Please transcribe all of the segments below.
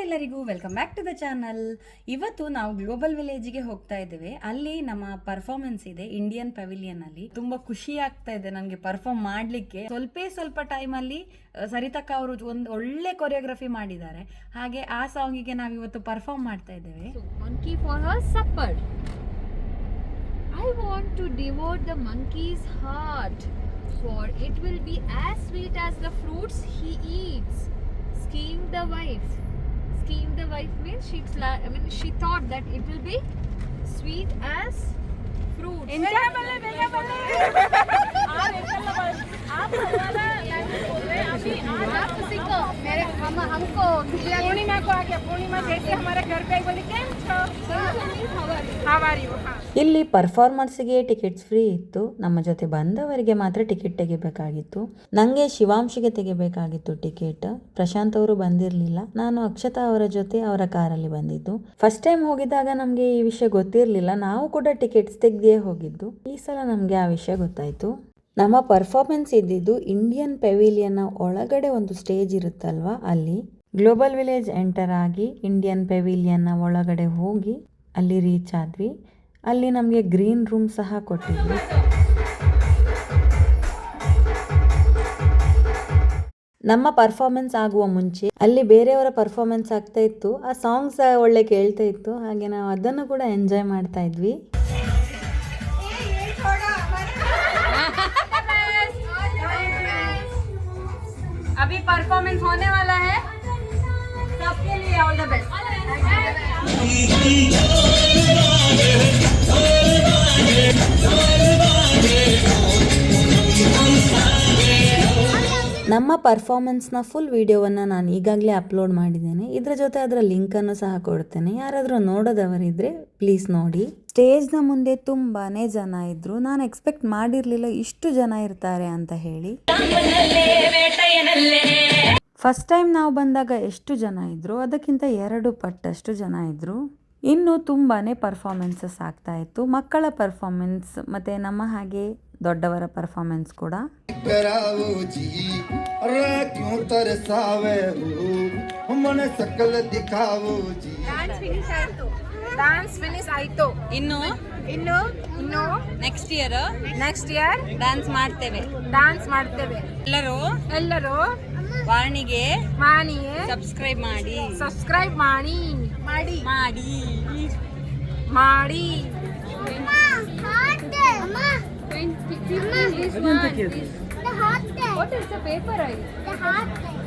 ಎಲ್ಲರಿಗೂ welcome back to the channel. ಇವತ್ತು ನಾವು ಗ್ಲೋಬಲ್ ವಿಲೇಜ್ಗೆ ಹೋಗ್ತಾ ಇದ್ದೇವೆ. ಅಲ್ಲಿ ನಮ್ಮ ಪರ್ಫಾರ್ಮೆನ್ಸ್ ಇದೆ ಇಂಡಿಯನ್ ಪೆವಿಲಿಯನ್ ಅಲ್ಲಿ. ತುಂಬಾ ಖುಷಿ ಆಗ್ತಾ ಇದೆ ನನಗೆ ಪರ್ಫಾರ್ಮ್ ಮಾಡ್ಲಿಕ್ಕೆ. ಸ್ವಲ್ಪ ಟೈಮ್ ಅಲ್ಲಿ ಸರಿತಕ್ಕ ಅವರು ಒಂದು ಒಳ್ಳೆ ಕೊರಿಯೋಗ್ರಫಿ ಮಾಡಿದ್ದಾರೆ. ಹಾಗೆ ಆ ಸಾಂಗಿಗೆ ನಾವು ಇವತ್ತು ಪರ್ಫಾರ್ಮ್ ಮಾಡ್ತಾ ಇದ್ದೇವೆ. Monkey for her supper. I want to devote the monkey's heart, for it will be as sweet as the fruits he eats. Schemed the wife. Schemed the wife means she thought that it will be sweet as fruits. हमको पूर्णिमा को आ गया. पूर्णिमा जैसे हमारे घर पे बोली केम छो. How are you? ಇಲ್ಲಿ ಪರ್ಫಾರ್ಮನ್ಸ್ಗೆ ಟಿಕೆಟ್ಸ್ ಫ್ರೀ ಇತ್ತು. ನಮ್ಮ ಜೊತೆ ಬಂದವರಿಗೆ ಮಾತ್ರ ಟಿಕೆಟ್ ತೆಗಿಬೇಕಾಗಿತ್ತು. ನನಗೆ ಶಿವಾಂಶಿಗೆ ತೆಗಿಬೇಕಾಗಿತ್ತು ಟಿಕೆಟ್. ಪ್ರಶಾಂತ್ ಅವರು ಬಂದಿರಲಿಲ್ಲ. ನಾನು ಅಕ್ಷತಾ ಅವರ ಜೊತೆ ಅವರ ಕಾರಲ್ಲಿ ಬಂದಿದ್ದು. ಫಸ್ಟ್ ಟೈಮ್ ಹೋಗಿದ್ದಾಗ ನಮಗೆ ಈ ವಿಷಯ ಗೊತ್ತಿರಲಿಲ್ಲ. ನಾವು ಕೂಡ ಟಿಕೆಟ್ಸ್ ತೆಗೆದೇ ಹೋಗಿದ್ದು. ಈ ಸಲ ನಮಗೆ ಆ ವಿಷಯ ಗೊತ್ತಾಯಿತು. ನಮ್ಮ ಪರ್ಫಾರ್ಮೆನ್ಸ್ ಇದ್ದಿದ್ದು ಇಂಡಿಯನ್ ಪೆವಿಲಿಯನ್ನ ಒಳಗಡೆ ಒಂದು ಸ್ಟೇಜ್ ಇರುತ್ತಲ್ವಾ, ಅಲ್ಲಿ. ಗ್ಲೋಬಲ್ ವಿಲೇಜ್ ಎಂಟರ್ ಆಗಿ ಇಂಡಿಯನ್ ಪೆವಿಲಿಯನ್ನ ಒಳಗಡೆ ಹೋಗಿ ಅಲ್ಲಿ ರೀಚ್ ಆದ್ವಿ. ಅಲ್ಲಿ ನಮಗೆ ಗ್ರೀನ್ ರೂಮ್ ಸಹ ಕೊಟ್ಟಿದ್ವಿ. ನಮ್ಮ ಪರ್ಫಾರ್ಮೆನ್ಸ್ ಆಗುವ ಮುಂಚೆ ಅಲ್ಲಿ ಬೇರೆಯವರ ಪರ್ಫಾರ್ಮೆನ್ಸ್ ಆಗ್ತಾ ಇತ್ತು. ಆ ಸಾಂಗ್ಸ್ ಒಳ್ಳೆ ಕೇಳ್ತಾ ಇತ್ತು. ಹಾಗೆ ನಾವು ಅದನ್ನು ಕೂಡ ಎಂಜಾಯ್ ಮಾಡ್ತಾ ಇದ್ವಿ. अभी परफॉर्मेंस होने वाला है. सबके लिए ऑल द बेस्ट. ನಮ್ಮ ಪರ್ಫಾರ್ಮೆನ್ಸ್ನ ಫುಲ್ ವಿಡಿಯೋವನ್ನು ನಾನು ಈಗಾಗಲೇ ಅಪ್ಲೋಡ್ ಮಾಡಿದ್ದೇನೆ. ಇದರ ಜೊತೆ ಅದರ ಲಿಂಕನ್ನು ಸಹ ಕೊಡ್ತೇನೆ. ಯಾರಾದರೂ ನೋಡೋದವರಿದ್ದರೆ ಪ್ಲೀಸ್ ನೋಡಿ. ಸ್ಟೇಜ್ನ ಮುಂದೆ ತುಂಬಾ ಜನ ಇದ್ದರು. ನಾನು ಎಕ್ಸ್ಪೆಕ್ಟ್ ಮಾಡಿರಲಿಲ್ಲ ಇಷ್ಟು ಜನ ಇರ್ತಾರೆ ಅಂತ ಹೇಳಿ. ಫಸ್ಟ್ ಟೈಮ್ ನಾವು ಬಂದಾಗ ಎಷ್ಟು ಜನ ಇದ್ದರು ಅದಕ್ಕಿಂತ 2 ಪಟ್ಟಷ್ಟು ಜನ ಇದ್ದರು. ಇನ್ನು ತುಂಬಾ ಪರ್ಫಾರ್ಮೆನ್ಸಸ್ ಆಗ್ತಾ ಇತ್ತು. ಮಕ್ಕಳ ಪರ್ಫಾರ್ಮೆನ್ಸ್ ಮತ್ತು ನಮ್ಮ ಹಾಗೆ ದೊಡ್ಡವರ ಪರ್ಫಾರ್ಮೆನ್ಸ್ ಕೂಡ. ಡಾನ್ಸ್ ಫಿನಿಶ್ ಆಯ್ತು. ಇನ್ನು ನೆಕ್ಸ್ಟ್ ಇಯರ್ ಡಾನ್ಸ್ ಮಾಡ್ತೇವೆ. ಎಲ್ಲರೂ ವಾಣಿಗೆ ಸಬ್ಸ್ಕ್ರೈಬ್ ಮಾಡಿ. What is the paper?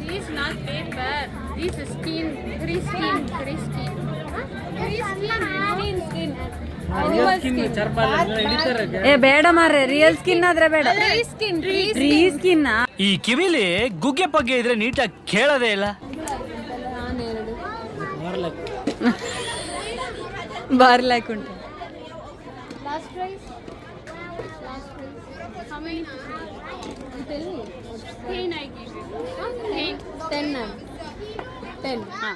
This is not paper. This is skin. Skin. ಬೇಡ ಮಾರ್ರೆ, ರಿಯಲ್ ಸ್ಕಿನ್ ಆದ್ರೆ ಬೇಡ. ಸ್ಕಿನ್ ಈ ಕಿವಿಲಿ ಗುಗ್ಗೆ ಪಗ್ಗೆ ಇದ್ರೆ ನೀಟಾಗಿ ಕೇಳೋದೇ ಇಲ್ಲ. ಬಾರ್ಲಾಕ್ ಉಂಟು. Last price. How many? You tell me. 10 I give you. 10. हाँ.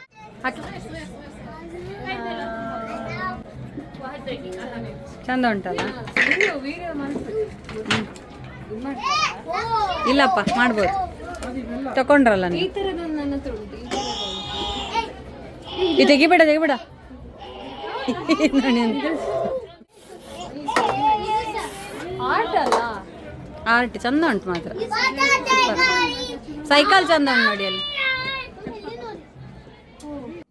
ಚಂದ ಉಂಟಲ್ಲ? ಇಲ್ಲಪ್ಪ, ಮಾಡ್ಬೋದು. ತಕೊಂಡ್ರಲ್ಲ ನೀವು. ಈ ತೆಗಿಬೇಡ. ಆರ್ಟ್ ಚಂದ ಉಂಟು ಮಾತ್ರ. ಸೈಕಲ್ ಚಂದ ಉಂಟು ನೋಡಿ ಅಲ್ಲಿ.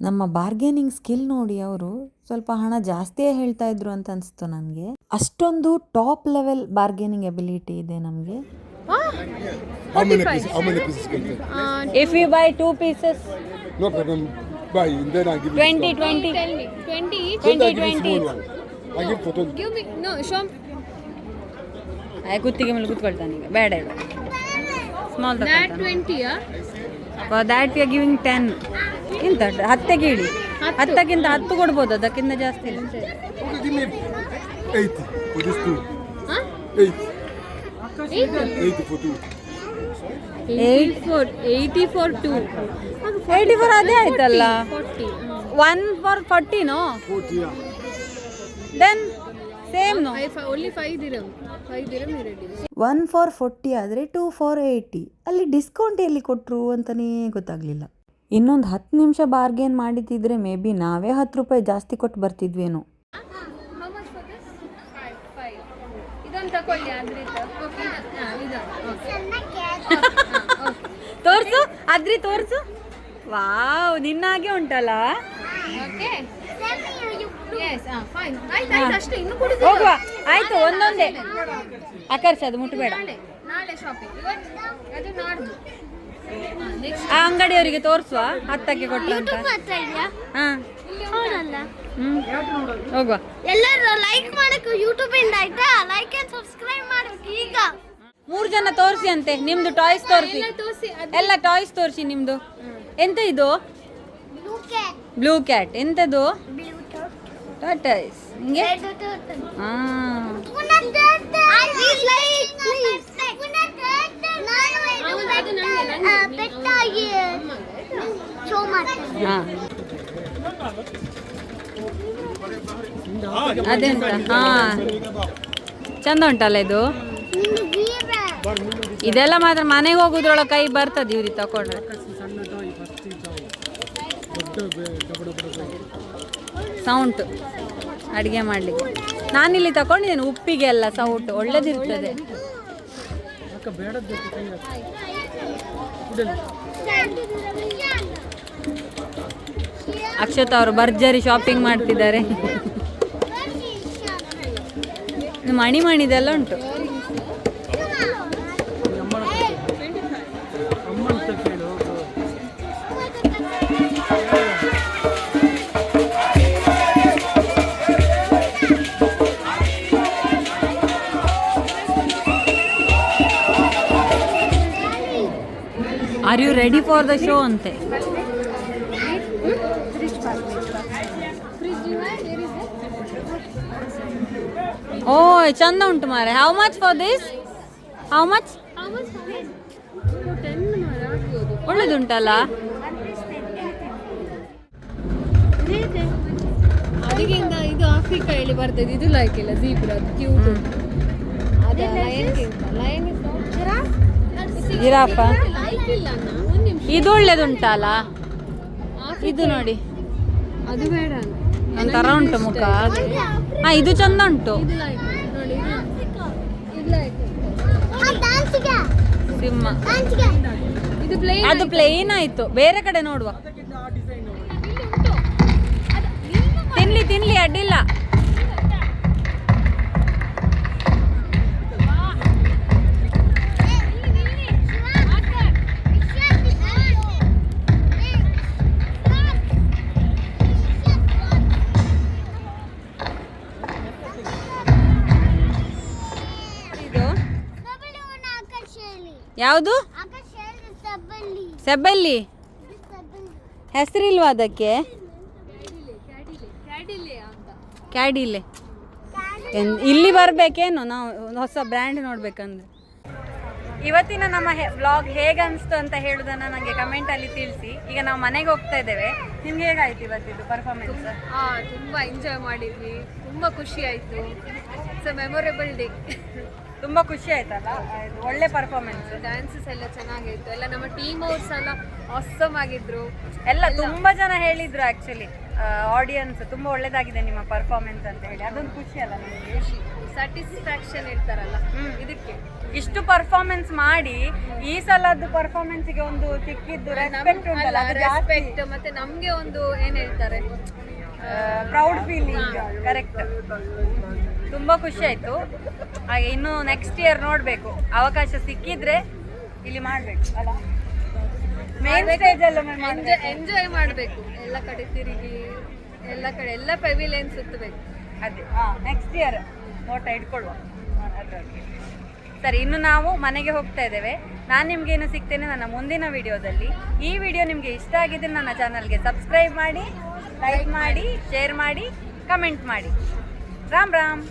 ನಮ್ಮ ಬಾರ್ಗೇನಿಂಗ್ ಸ್ಕಿಲ್ ನೋಡಿ ಅವರು ಸ್ವಲ್ಪ ಹಣ ಜಾಸ್ತಿಯೇ ಹೇಳ್ತಾ ಇದ್ರು ಅಂತ ಅನಿಸ್ತು ನನಗೆ. ಅಷ್ಟೊಂದು ಟಾಪ್ ಲೆವೆಲ್ ಬಾರ್ಗೇನಿಂಗ್ ಎಬಿಲಿಟಿ ಇದೆ ನಮಗೆ. How many pieces can you take? If you buy 2 pieces, No problem. Buy. Then I give you 20. Tell me. 20 each. Then I give you small one. I give total. Give me. No, show me. ಕುತ್ತಿಗೆ ಮೇಲೆ ಕೂತ್ಕೊಳ್ತಾನೆ ಈಗ. ಬೇಡ ಇಲ್ಲ. Small That 20, For that we are giving 10. ಇಂತ 10 ಇಡಿ. 10ಕ್ಕಿಂತ 10 ಕೊಡ್ಬೋದು, ಅದಕ್ಕಿಂತ ಜಾಸ್ತಿ ಇಲ್ಲ. Okay, give me 80 for this two. Huh? 80 for two. 80 for 2. 84 ಅದೇ ಆಯ್ತಲ್ಲ. 40. 1 for 40 no? 40, yeah. Then same no? Only 5 dirham. 5 dirham you ready. 1 for 40 ಆದರೆ 2 for 80. ಅಲ್ಲಿ ಡಿಸ್ಕೌಂಟ್ ಎಲ್ಲಿ ಕೊಟ್ಟರು ಅಂತಲೇ ಗೊತ್ತಾಗಲಿಲ್ಲ. ಇನ್ನೊಂದು 10 ನಿಮಿಷ ಬಾರ್ಗೇನ್ ಮಾಡಿದ್ದಿದ್ರೆ ಮೇ ಬಿ ನಾವೇ 10 ರೂಪಾಯಿ ಜಾಸ್ತಿ ಕೊಟ್ಟು ಬರ್ತಿದ್ವೇನೋ. How much for this? 5. ಇದೊಂದು ತಗೊಳ್ಳಿ ಅದ್ರಿದ್ದು. ಓಕೆ ತೋರ್ಸು ಅದ್ರಿ ತೋರ್ಸು. ವಾವ್, ನಿನ್ನಾಗೆ ಉಂಟಲ್ಲ. Okay Yes fine. ಆಯ್ತು ಅಷ್ಟೇ, ಇನ್ನು ಕುಡಿದು ಹೋಗುವ. ಆಯ್ತು, ಒಂದೊಂದೇ ಆಕರ್ಷ, ಅದು ಮುಟ್ಬೇಡ. ನಾಳೆ ಶಾಪಿಂಗ್, ಅದು ನಾಡ್ದು. ನೆಕ್ಸ್ಟ್ ಆ ಅಂಗಡಿಯವರಿಗೆ ತೋರಿಸುವ 10ಕ್ಕೆ ಕೊಟ್ಟು ಅಂತ. ಹಾಂ, ಹೋಗುವ. ಎಲ್ಲರೂ ಲೈಕ್ ಮಾಡಕ್ಕೆ ಯೂಟ್ಯೂಬ್ ಇಂದ ಆಯ್ತಾ, ಲೈಕ್ ಅಂಡ್ ಸಬ್ಸ್ಕ್ರೈಬ್ ಮಾಡಕ್ಕೆ ಈಗ 3 ಜನ ತೋರಿಸಿ ಅಂತೆ. ನಿಮ್ದು ಟಾಯ್ಸ್ ತೋರಿಸಿ, ತೋರಿಸಿ. ಎಲ್ಲ ಟಾಯ್ಸ್ ತೋರಿಸಿ ನಿಮ್ದು. ಎಂತ ಇದು? Blue cat. ಎಂತದು? ಟಾಟಾಯ್ಸ್. ಹಿಂಗೆ ಅದೆಂತ? ಹಾ, ಚಂದ ಉಂಟಲ್ಲ ಇದು. ಇದೆಲ್ಲ ಮಾತ್ರ ಮನೆಗೆ ಹೋಗುದ್ರೊಳಗೆ ಕೈ ಬರ್ತದೆ ಇವ್ರಿ ತಕೊಂಡ್ರೆ. ಸೌಂಟು ಅಡುಗೆ ಮಾಡಲಿಕ್ಕೆ ನಾನಿಲ್ಲಿ ತಗೊಂಡಿದ್ದೇನೆ. ಉಪ್ಪಿಗೆ ಎಲ್ಲ ಸೌಟು ಒಳ್ಳೇದಿರ್ತದೆ. ಅಕ್ಷತಾ ಅವರು ಭರ್ಜರಿ ಶಾಪಿಂಗ್ ಮಾಡ್ತಿದ್ದಾರೆ. ಮಣಿದೆಲ್ಲ ಉಂಟು. Are you ready for the show ಅಂತೆ. ಓ, ಚಂದ ಉಂಟು ಮಾರೆ. How much for this? How much? ಒಳ್ಳೆದುಂಟಲ್ಲ. ಅದಕ್ಕಿಂತ ಇದು ಆಫ್ರಿಕಾ ಹೇಳಿ ಬರ್ತದೆ. ಇದು ಲೈಕ್ ಇಲ್ಲ, ಜೀಬ್ರಾ ಕ್ಯೂಟ್. ಅದೇ ಲಯನ್ ಜಿರಾಫ. ಲೈಕ್ ಇಲ್ಲ ಅಣ್ಣ, ಒಂದು ನಿಮಿಷ. ಇದು ಒಳ್ಳೆದುಂಟಲ್ಲ. ಇದು ನೋಡಿ, ಅದು ಬೇಡ ಒಂಥರ ಉಂಟು ಮುಖ. ಹಾ, ಇದು ಚಂದ ಉಂಟು. ಇದು ಲೈಕ್ ನೋಡಿ, ಇದು ಲೈಕ್ ಸಿಂಹ. ಇದು ಪ್ಲೇನ್. ಅದು ಪ್ಲೇನ್ ಆಯ್ತು. ಬೇರೆ ಕಡೆ ನೋಡುವ. ತಿನ್ಲಿ ಅಡ್ಡಿಲ್ಲ. ಯಾವುದು? ಸೆಬ್ಬಲ್ಲಿ. ಹೆಸರಿಲ್ವಾ ಅದಕ್ಕೆ? ಕ್ಯಾಡಿಲೆ. ಇಲ್ಲಿ ಬರಬೇಕೇನು ನಾವು ಹೊಸ ಬ್ರ್ಯಾಂಡ್ ನೋಡ್ಬೇಕಂದ್ರೆ. ಇವತ್ತಿನ ನಮ್ಮ ವ್ಲಾಗ್ ಹೇಗೆ ಅನಿಸ್ತು ಅಂತ ಹೇಳೋದನ್ನು ನನಗೆ ಕಮೆಂಟಲ್ಲಿ ತಿಳಿಸಿ. ಈಗ ನಾವು ಮನೆಗೆ ಹೋಗ್ತಾ ಇದ್ದೇವೆ. ನಿಮ್ಗೆ ಹೇಗಾಯ್ತು ಇವತ್ತಿದ್ದು ಪರ್ಫಾರ್ಮೆನ್ಸ್? ತುಂಬ ಎಂಜಾಯ್ ಮಾಡಿದ್ವಿ, ತುಂಬ ಖುಷಿ ಆಯಿತು. It's a memorable day. ತುಂಬ ಖುಷಿ ಆಯ್ತಲ್ಲ, ಒಳ್ಳೆ ಪರ್ಫಾರ್ಮೆನ್ಸ್. ಡ್ಯಾನ್ಸಸ್ ಎಲ್ಲ ಚೆನ್ನಾಗಿತ್ತು. ಎಲ್ಲ ನಮ್ಮ ಟೀಮ್ ಔಟ್ಸ್ ಎಲ್ಲ ಆಸಮ್ ಆಗಿದ್ರು. ಎಲ್ಲ ತುಂಬ ಜನ ಹೇಳಿದ್ರು ಆ್ಯಕ್ಚುಲಿ, ಆಡಿಯನ್ಸ್ ತುಂಬ ಒಳ್ಳೇದಾಗಿದೆ ನಿಮ್ಮ ಪರ್ಫಾರ್ಮೆನ್ಸ್ ಅಂತ ಹೇಳಿ. ಅದೊಂದು ಖುಷಿ ಅಲ್ಲ ನಮಗೆ, ಸ್ಯಾಟಿಸ್ಫ್ಯಾಕ್ಷನ್ ಇರ್ತಾರಲ್ಲ ಇದಕ್ಕೆ. ಇಷ್ಟು ಪರ್ಫಾರ್ಮೆನ್ಸ್ ಮಾಡಿ ಈ ಸಲದ್ದು ಪರ್ಫಾರ್ಮೆನ್ಸ್ಗೆ ಒಂದು ಸಿಕ್ಕಿದ್ದು ರೆಸ್ಪೆಕ್ಟ್ ಉಂಟಲ್ಲ, ಅದು ಜಾಸ್ತಿ. ರೆಸ್ಪೆಕ್ಟ್ ಮತ್ತೆ ನಮಗೆ ಒಂದು ಏನು ಹೇಳ್ತಾರೆ, ಪ್ರೌಡ್ ಫೀಲಿಂಗ್. ಕರೆಕ್ಟ್. ತುಂಬ ಖುಷಿ ಆಯಿತು. ಹಾಗೆ ಇನ್ನು ನೆಕ್ಸ್ಟ್ ಇಯರ್ ನೋಡಬೇಕು, ಅವಕಾಶ ಸಿಕ್ಕಿದ್ರೆ ಇಲ್ಲಿ ಮಾಡಬೇಕು ಅಲ್ಲ, ಮೇನ್ ಸ್ಟೇಜಲ್ಲಿ ಎಂಜಾಯ್ ಮಾಡಬೇಕು. ಎಲ್ಲ ಕಡೆ ತಿರುಗಿ, ಎಲ್ಲ ಕಡೆ ಎಲ್ಲ ಪೆವಿಲಿಯನ್ ಸುತ್ತಬೇಕು. ಅದೇ ನೆಕ್ಸ್ಟ್ ಇಯರ್ ನೋಟ ಇಟ್ಕೊಳ್ಳುವ ಅದರಲ್ಲಿ. ಸರಿ, ಇನ್ನು ನಾವು ಮನೆಗೆ ಹೋಗ್ತಾ ಇದ್ದೇವೆ. ನಾನು ನಿಮಗೇನು ಸಿಗ್ತೇನೆ ನನ್ನ ಮುಂದಿನ ವಿಡಿಯೋದಲ್ಲಿ. ಈ ವಿಡಿಯೋ ನಿಮಗೆ ಇಷ್ಟ ಆಗಿದ್ರೆ ನನ್ನ ಚಾನಲ್ಗೆ ಸಬ್ಸ್ಕ್ರೈಬ್ ಮಾಡಿ, ಲೈಕ್ ಮಾಡಿ, ಶೇರ್ ಮಾಡಿ, ಕಮೆಂಟ್ ಮಾಡಿ. ರಾಮ್ ರಾಮ್.